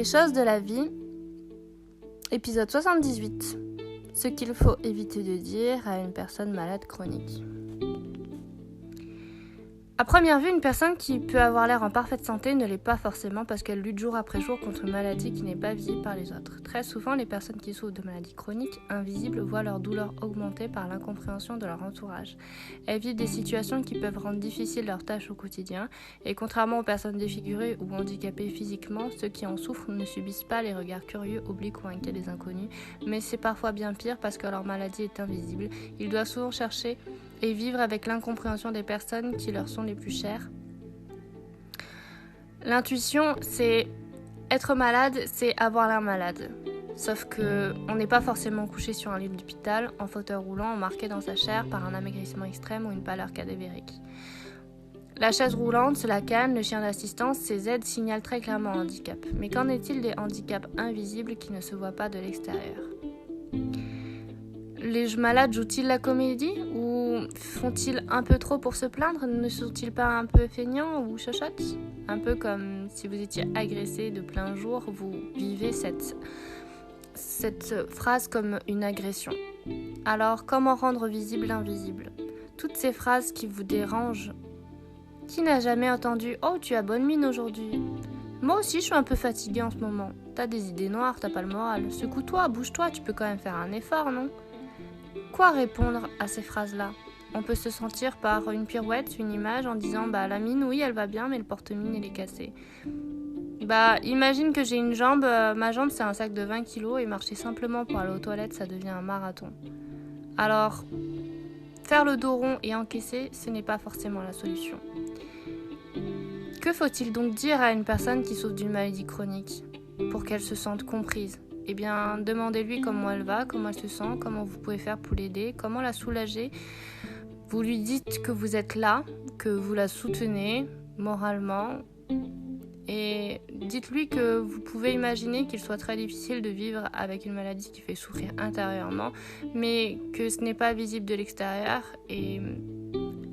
Les choses de la vie, épisode 78. Ce qu'il faut éviter de dire à une personne malade chronique. À première vue, une personne qui peut avoir l'air en parfaite santé ne l'est pas forcément parce qu'elle lutte jour après jour contre une maladie qui n'est pas visible par les autres. Très souvent, les personnes qui souffrent de maladies chroniques invisibles voient leur douleur augmenter par l'incompréhension de leur entourage. Elles vivent des situations qui peuvent rendre difficiles leurs tâches au quotidien et contrairement aux personnes défigurées ou handicapées physiquement, ceux qui en souffrent ne subissent pas les regards curieux, obliques ou inquiets des inconnus, mais c'est parfois bien pire parce que leur maladie est invisible. Ils doivent souvent chercher et vivre avec l'incompréhension des personnes qui leur sont les plus chères. L'intuition, c'est être malade, c'est avoir l'air malade. Sauf que on n'est pas forcément couché sur un lit d'hôpital, en fauteuil roulant, marqué dans sa chair par un amaigrissement extrême ou une pâleur cadavérique. La chaise roulante, la canne, le chien d'assistance, ces aides signalent très clairement un handicap. Mais qu'en est-il des handicaps invisibles qui ne se voient pas de l'extérieur ? Les malades jouent-ils la comédie ou font-ils un peu trop pour se plaindre ? Ne sont-ils pas un peu feignants ou chochottes ? Un peu comme si vous étiez agressé de plein jour, vous vivez cette phrase comme une agression. Alors, comment rendre visible l'invisible ? Toutes ces phrases qui vous dérangent. Qui n'a jamais entendu « Oh, tu as bonne mine aujourd'hui ?» Moi aussi, je suis un peu fatiguée en ce moment. T'as des idées noires, t'as pas le moral. Secoue-toi, bouge-toi, tu peux quand même faire un effort, non ? Quoi répondre à ces phrases-là ? On peut se sentir par une pirouette, une image en disant « la mine, oui, elle va bien, mais le porte-mine, il est cassé. » Imagine que j'ai une jambe, ma jambe c'est un sac de 20 kilos et marcher simplement pour aller aux toilettes, ça devient un marathon. Alors, faire le dos rond et encaisser, ce n'est pas forcément la solution. Que faut-il donc dire à une personne qui souffre d'une maladie chronique pour qu'elle se sente comprise ? Eh bien, demandez-lui comment elle va, comment elle se sent, comment vous pouvez faire pour l'aider, comment la soulager. Vous lui dites que vous êtes là, que vous la soutenez moralement et dites-lui que vous pouvez imaginer qu'il soit très difficile de vivre avec une maladie qui fait souffrir intérieurement, mais que ce n'est pas visible de l'extérieur et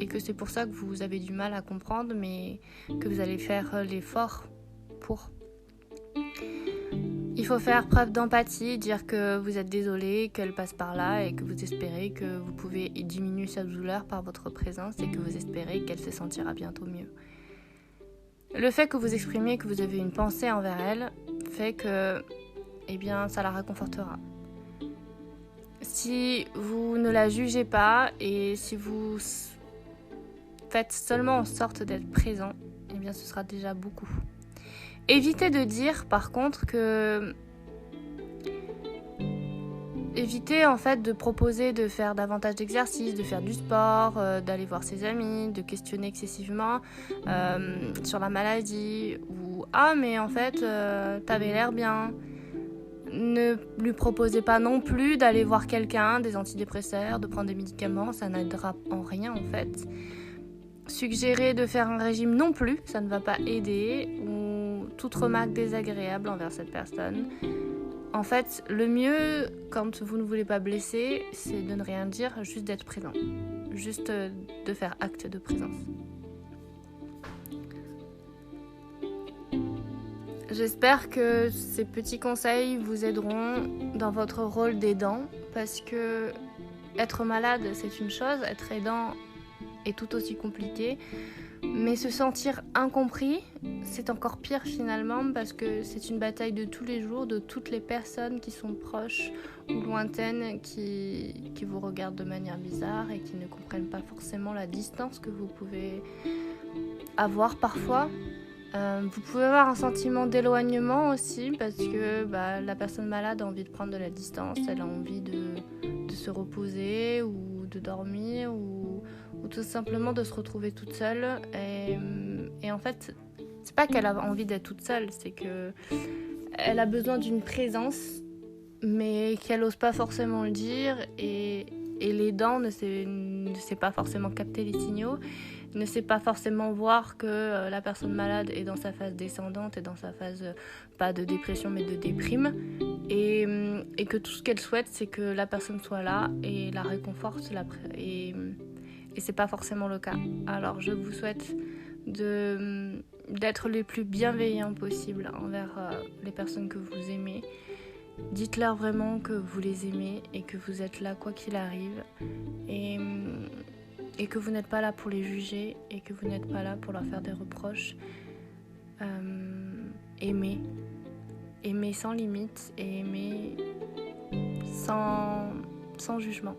que c'est pour ça que vous avez du mal à comprendre, mais que vous allez faire l'effort pour. Il faut faire preuve d'empathie, dire que vous êtes désolé qu'elle passe par là et que vous espérez que vous pouvez diminuer sa douleur par votre présence et que vous espérez qu'elle se sentira bientôt mieux. Le fait que vous exprimiez que vous avez une pensée envers elle fait que, ça la réconfortera. Si vous ne la jugez pas et si vous faites seulement en sorte d'être présent, ce sera déjà beaucoup. Évitez de dire par contre que... Évitez en fait de proposer de faire davantage d'exercices, de faire du sport, d'aller voir ses amis, de questionner excessivement sur la maladie ou « Ah mais en fait t'avais l'air bien ». Ne lui proposez pas non plus d'aller voir quelqu'un, des antidépresseurs, de prendre des médicaments, ça n'aidera en rien en fait. Suggérez de faire un régime non plus, ça ne va pas aider, ou toute remarque désagréable envers cette personne. En fait, le mieux, quand vous ne voulez pas blesser, c'est de ne rien dire, juste d'être présent. Juste de faire acte de présence. J'espère que ces petits conseils vous aideront dans votre rôle d'aidant, parce que être malade, c'est une chose, être aidant est tout aussi compliqué. Mais se sentir incompris, c'est encore pire finalement parce que c'est une bataille de tous les jours, de toutes les personnes qui sont proches ou lointaines, qui vous regardent de manière bizarre et qui ne comprennent pas forcément la distance que vous pouvez avoir parfois. Vous pouvez avoir un sentiment d'éloignement aussi parce que la personne malade a envie de prendre de la distance, elle a envie de se reposer ou de dormir ou tout simplement de se retrouver toute seule et en fait c'est pas qu'elle a envie d'être toute seule, c'est que elle a besoin d'une présence mais qu'elle ose pas forcément le dire et l'aidant ne sait pas forcément capter les signaux, ne sait pas forcément voir que la personne malade est dans sa phase descendante et dans sa phase pas de dépression mais de déprime et que tout ce qu'elle souhaite c'est que la personne soit là et la réconforte et c'est pas forcément le cas. Alors je vous souhaite de d'être les plus bienveillants possibles envers les personnes que vous aimez. Dites-leur vraiment que vous les aimez et que vous êtes là quoi qu'il arrive et que vous n'êtes pas là pour les juger et que vous n'êtes pas là pour leur faire des reproches. Aimez sans limite et aimez sans jugement.